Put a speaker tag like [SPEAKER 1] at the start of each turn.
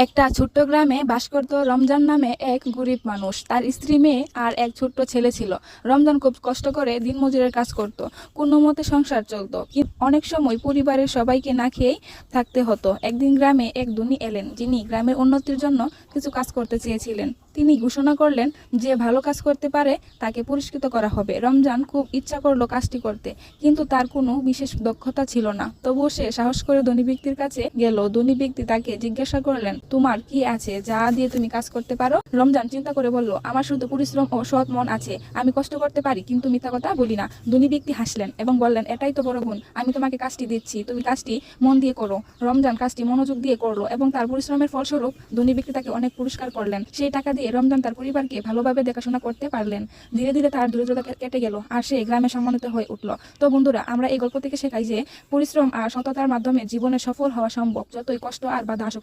[SPEAKER 1] একটা ছোট্ট গ্রামে বাস করত রমজান নামে এক গরিব মানুষ। তার স্ত্রী, মেয়ে আর এক ছোট্ট ছেলে ছিল। রমজান খুব কষ্ট করে দিনমজুরের কাজ করত। কোনো মতে সংসার চলতো, কিন্তু অনেক সময় পরিবারের সবাইকে না খেয়েই থাকতে হতো। একদিন গ্রামে এক ধনী এলেন, যিনি গ্রামের উন্নতির জন্য কিছু কাজ করতে চেয়েছিলেন। তিনি ঘোষণা করলেন, যে ভালো কাজ করতে পারে তাকে পুরস্কৃত করা হবে। রমজান খুব ইচ্ছা করলো কাজটি করতে, কিন্তু তার কোনো বিশেষ দক্ষতা ছিল না। তবুও সে সাহস করে ধনী ব্যক্তির কাছে গেল। ধনী ব্যক্তি তাকে জিজ্ঞাসা করলেন, তোমার কি আছে যা দিয়ে তুমি কাজ করতে পারো? রমজান চিন্তা করে বলল, আমার শুধু পরিশ্রম ও সৎ মন আছে। আমি কষ্ট করতে পারি, কিন্তু মিথ্যা কথা বলি না। ধনী ব্যক্তি হাসলেন এবং বললেন, এটাই তো বড় গুণ। আমি তোমাকে কাজটি দিচ্ছি, তুমি কাজটি মন দিয়ে করো। রমজান কাজটি মনোযোগ দিয়ে করলো এবং তার পরিশ্রমের ফলস্বরূপ ধনী ব্যক্তি তাকে অনেক পুরস্কার করলেন। সেই টাকা দিয়ে রমজান তার পরিবারকে ভালোভাবে দেখাশোনা করতে পারলেন। ধীরে ধীরে তার দরিদ্রতা কেটে গেল আর সে গ্রামে সম্মানিত হয়ে উঠল। তো বন্ধুরা, আমরা এই গল্প থেকে শেখাই যে পরিশ্রম আর সততার মাধ্যমে জীবনে সফল হওয়া সম্ভব, যতই কষ্ট আর বাধা আসুক।